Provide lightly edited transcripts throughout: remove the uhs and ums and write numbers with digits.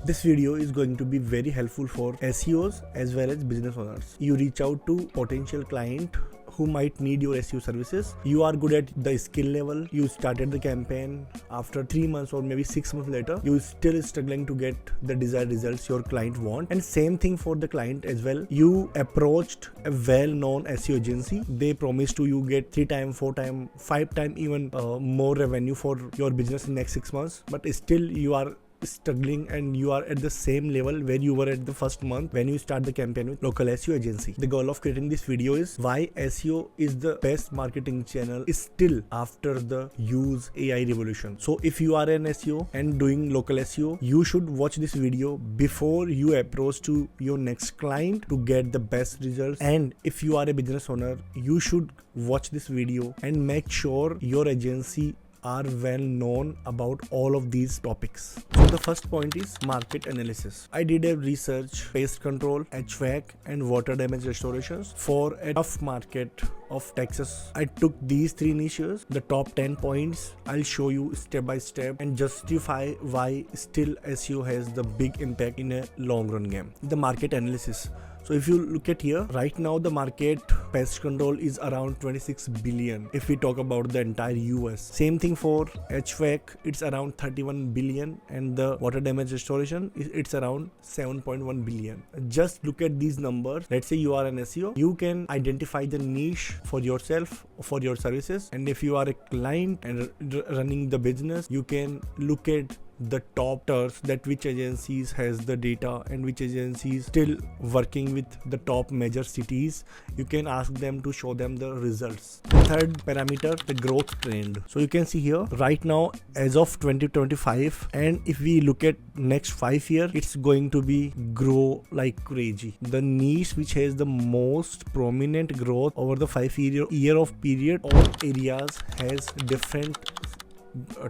This video is going to be very helpful for SEOs as well as business owners. You reach out to potential client who might need your SEO services. You are good at the skill level. You started the campaign. After 3 months or maybe 6 months later, you still struggling to get the desired results your client want. And same thing for the client as well. You approached a well-known SEO agency. They promised to you get 3 times, 4 times, 5 times even more revenue for your business in next 6 months. But still you are struggling and you are at the same level where you were at the first month when you start the campaign with local SEO agency. The goal of creating this video is why SEO is the best marketing channel is still after the use AI revolution. So if you are an SEO and doing local SEO, you should watch this video before you approach to your next client to get the best results. And if you are a business owner, you should watch this video and make sure your agency are well known about all of these topics. So the first point is market analysis. I did a research, pest control, HVAC and water damage restorations for a tough market of Texas. I took these 3 niches, the top 10 points. I'll show you step by step and justify why still SEO has the big impact in a long run game. The market analysis. So if you look at here, right now the market pest control is around 26 billion if we talk about the entire US. Same thing for HVAC, it's around 31 billion, and the water damage restoration, it's around 7.1 billion. Just look at these numbers. Let's say you are an SEO, you can identify the niche for yourself, for your services, and if you are a client and running the business, you can look at the top tiers, that which agencies has the data and which agencies still working with the top major cities. You can ask them to show them the results. The third parameter, the growth trend. So you can see here right now as of 2025, and if we look at next 5 years, it's going to be grow like crazy. The niche which has the most prominent growth over the 5 year of period, all areas has different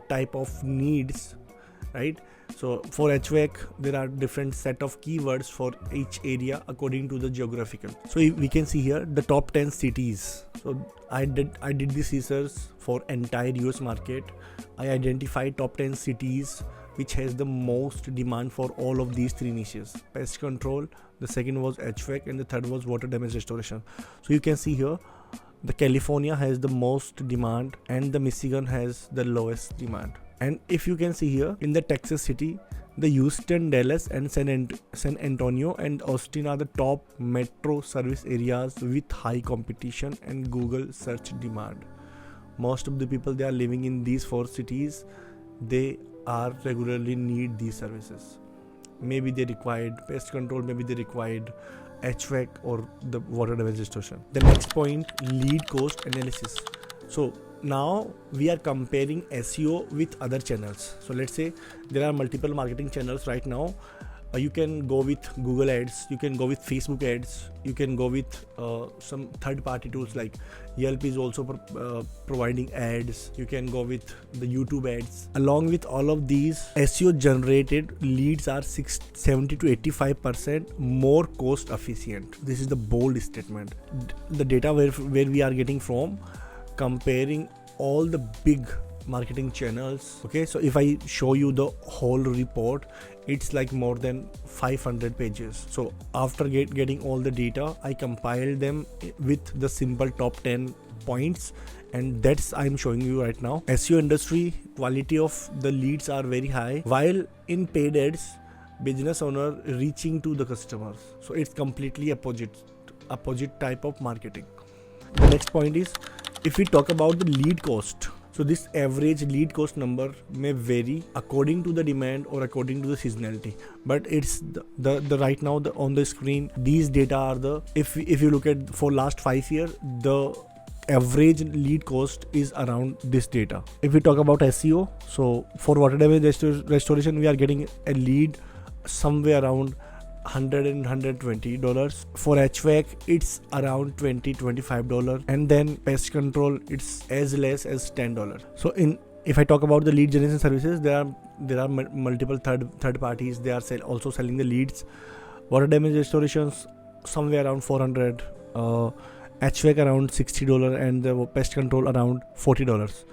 type of needs, right? So for HVAC, there are different set of keywords for each area according to the geographical. So we can see here the top 10 cities. So I did this research for entire US market. I identified top 10 cities which has the most demand for all of these 3 niches. Pest control, the second was HVAC, and the third was water damage restoration. So you can see here the California has the most demand and the Michigan has the lowest demand. And if you can see here in the Texas city, the Houston, Dallas and San Antonio and Austin are the top metro service areas with high competition and Google search demand. Most of the people they are living in these 4 cities, they are regularly need these services. Maybe they required pest control, maybe they required HVAC or the water damage restoration. The next point, lead cost analysis. So now we are comparing SEO with other channels. So let's say there are multiple marketing channels right now. You can go with Google ads, you can go with Facebook ads, you can go with some third-party tools like Yelp is also providing ads. You can go with the YouTube ads. Along with all of these, SEO generated leads are 70 to 85% more cost efficient. This is the bold statement. The data where we are getting from comparing all the big marketing channels. Okay, so if I show you the whole report, it's like more than 500 pages. So after getting all the data, I compiled them with the simple top 10 points, and that's I'm showing you right now. SEO industry, quality of the leads are very high, while in paid ads, business owner reaching to the customers. So it's completely opposite type of marketing. The next point is, if we talk about the lead cost, so this average lead cost number may vary according to the demand or according to the seasonality, but it's the right now on the screen, these data are the, if you look at for last 5 years, the average lead cost is around this data. If we talk about SEO, so for water damage restoration, we are getting a lead somewhere around $100 and $120. For HVAC, it's around $20-$25, and then pest control, it's as less as $10. So if I talk about the lead generation services, there are multiple third parties. They are also selling the leads. Water damage restorations somewhere around $400, HVAC around $60, and the pest control around $40.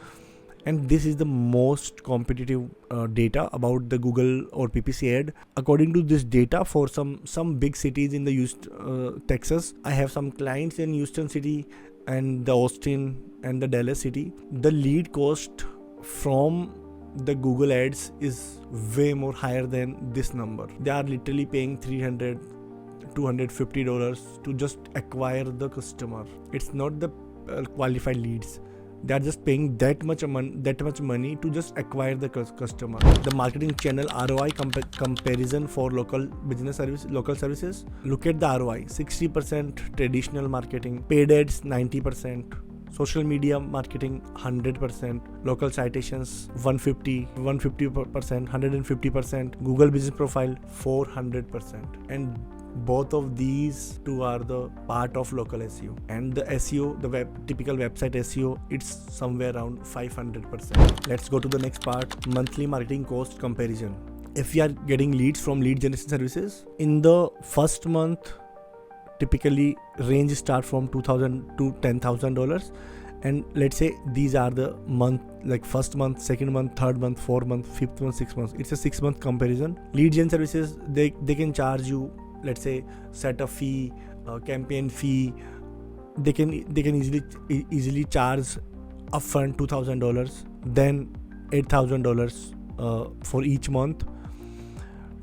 And this is the most competitive data about the Google or PPC ad. According to this data, for some big cities in the Texas, I have some clients in Houston city and the Austin and the Dallas city. The lead cost from the Google ads is way more higher than this number. They are literally paying $300, $250 to just acquire the customer. It's not the qualified leads. They are just paying that much money to just acquire the customer. The marketing channel ROI comparison for local services. Look at the ROI: 60% traditional marketing, paid ads 90%, social media marketing 100%, local citations 150%, 150%, Google business profile 400%, and both of these two are the part of local SEO. And the SEO, the typical website SEO, it's somewhere around 500%. Let's go to the next part, monthly marketing cost comparison. If you are getting leads from lead generation services, in the first month, typically range start from $2,000 to $10,000. And let's say these are the month, like first month, second month, third month, fourth month, fifth month, 6 months. It's a 6-month comparison. Lead gen services, they can charge you, let's say, set a fee, campaign fee. They can easily charge upfront $2,000, then $8,000 for each month.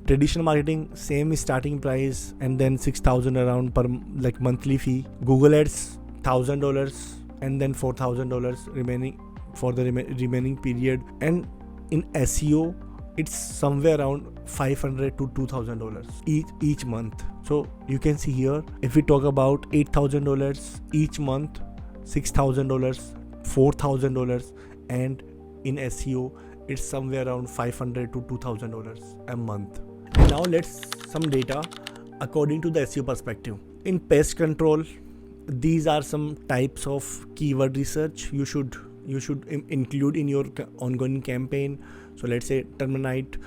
Traditional marketing, same starting price, and then $6,000 around per like monthly fee. Google ads $1,000 and then $4,000 remaining for the remaining period. And in SEO, it's somewhere around $500 to $2,000 each month. So you can see here, if we talk about $8,000 each month, $6,000, $4,000, and in SEO it's somewhere around $500 to $2,000 a month. And now let's some data according to the SEO perspective. In pest control, these are some types of keyword research you should include in your ongoing campaign. So let's say termite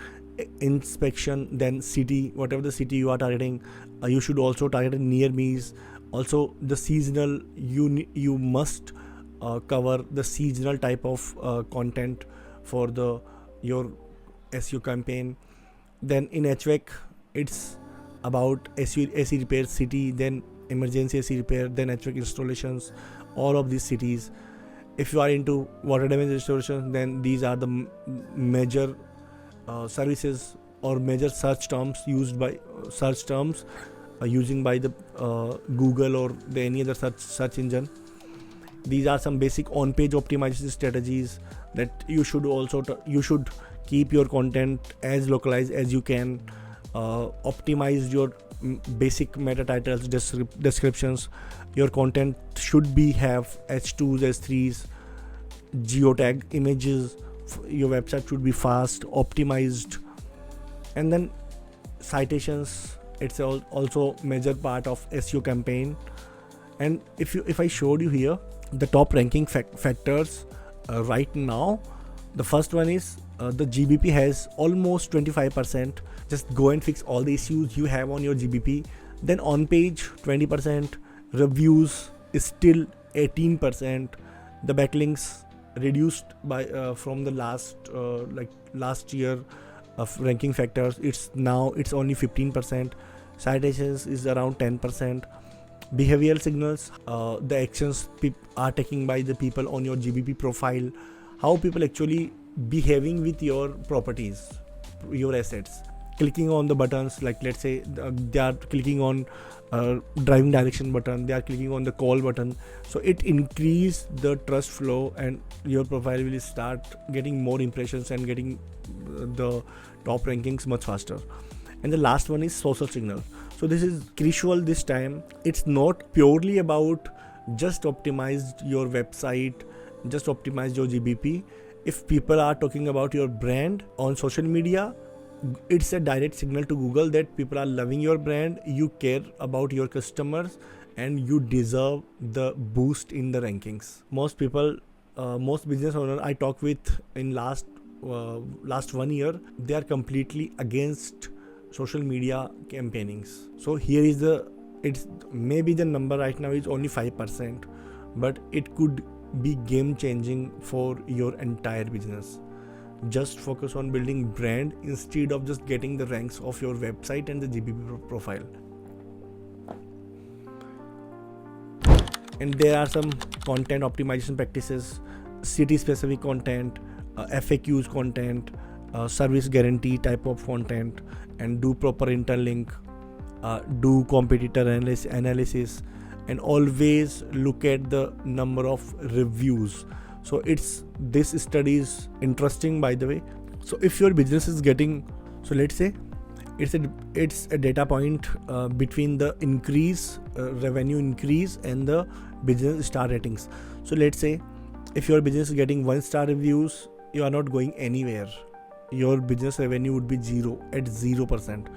inspection, then city, whatever the city you are targeting, you should also target near me's. Also the seasonal, you must cover the seasonal type of content for your SEO campaign. Then in HVAC, it's about AC repair city, then emergency AC repair, then HVAC installations, all of these cities. If you are into water damage restoration, then these are the major services or major search terms using by the Google or any other search engine. These are some basic on-page optimization strategies that you should keep your content as localized as you can. Optimize your basic meta titles, descriptions. Your content should have H2s, H3s, geotag images. Your website should be fast, optimized. And then citations, it's also major part of SEO campaign. And if I showed you here the top ranking factors right now, the first one is the GBP has almost 25%. Just go and fix all the issues you have on your GBP. Then on page 20%, reviews is still 18%. The backlinks reduced by from the last year of ranking factors. It's only 15%. Citations is around 10%. Behavioral signals, the actions are taken by the people on your GBP profile, how people actually behaving with your properties, your assets. Clicking on the buttons, like let's say they are clicking on driving direction button, they are clicking on the call button. So it increase the trust flow, and your profile will start getting more impressions and getting the top rankings much faster. And the last one is social signal. So this is crucial this time. It's not purely about just optimize your website, just optimize your GBP. If people are talking about your brand on social media, it's a direct signal to Google that people are loving your brand, you care about your customers, and you deserve the boost in the rankings. Most people, most business owners I talk with in last 1 year, they are completely against social media campaignings. So here is it's maybe the number right now is only 5%, but it could be game changing for your entire business. Just focus on building brand instead of just getting the ranks of your website and the GPP profile. And there are some content optimization practices, city specific content, FAQs content, service guarantee type of content, and do proper interlink, do competitor analysis, and always look at the number of reviews. So this study is interesting, by the way. So if your business is getting, so let's say it's a data point between the revenue increase and the business star ratings. So let's say if your business is getting 1-star reviews, you are not going anywhere. Your business revenue would be 0%.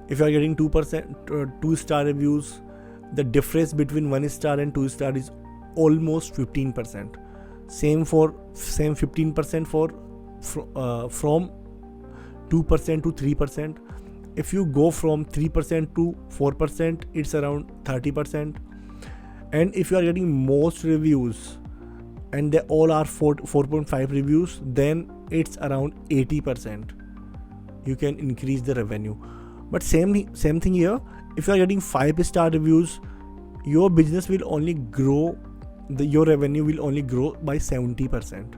If you are getting 2-star reviews, the difference between 1-star and 2-star is almost 15%. Same 15% from 2% to 3%. If you go from 3% to 4%, it's around 30%. And if you are getting most reviews and they all are 4.5 reviews, then it's around 80%. You can increase the revenue. But same thing here. If you are getting 5-star reviews, your business will only grow, your revenue will only grow by 70%.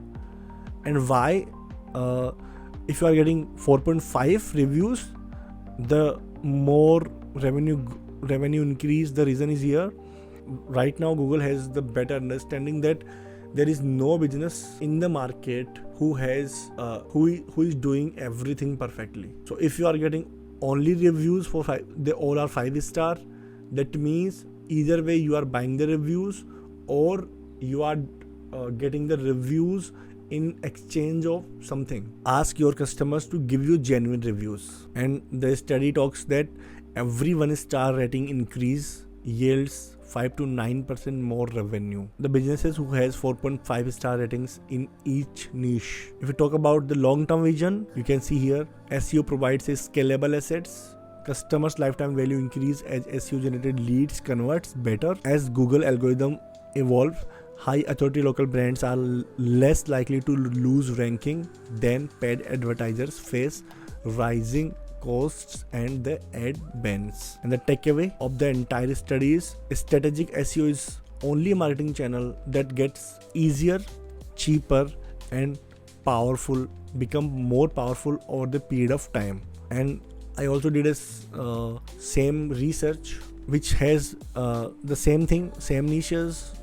And why? If you are getting 4.5 reviews, the more revenue increase. The reason is here. Right now, Google has the better understanding that there is no business in the market who is doing everything perfectly. So if you are getting only reviews for 5, they all are 5-star, that means either way you are buying the reviews or you are getting the reviews in exchange of something. Ask your customers to give you genuine reviews. And the study talks that every 1-star rating increase yields 5 to 9% more revenue. The businesses who has 4.5-star ratings in each niche. If you talk about the long-term vision, you can see here, SEO provides a scalable assets. Customers' lifetime value increase as SEO generated leads converts better. As Google algorithm evolve, high authority local brands are less likely to lose ranking than paid advertisers face rising costs and the ad bans. And the takeaway of the entire study is strategic SEO is only a marketing channel that gets easier, cheaper, and powerful, become more powerful over the period of time. And I also did a same research which has the same thing, same niches,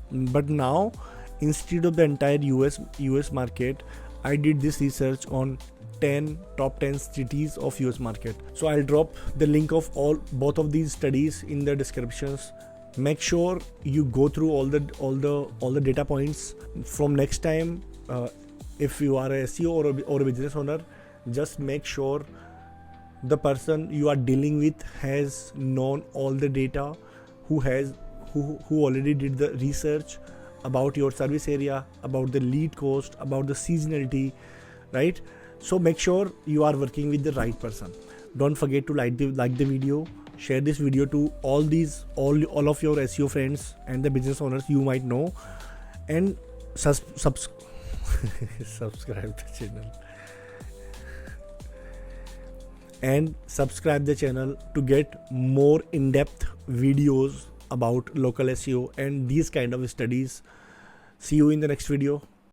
but now instead of the entire US market, I did this research on top 10 cities of US market. So I'll drop the link of both of these studies in the descriptions. Make sure you go through all the data points. From next time, if you are a SEO or a business owner, just make sure the person you are dealing with has known all the data, who already did the research about your service area, about the lead cost, about the seasonality, right? So make sure you are working with the right person. Don't forget to like the video, share this video to all of your SEO friends and the business owners you might know, and subscribe the channel. And subscribe the channel to get more in-depth videos about local SEO and these kind of studies. See you in the next video.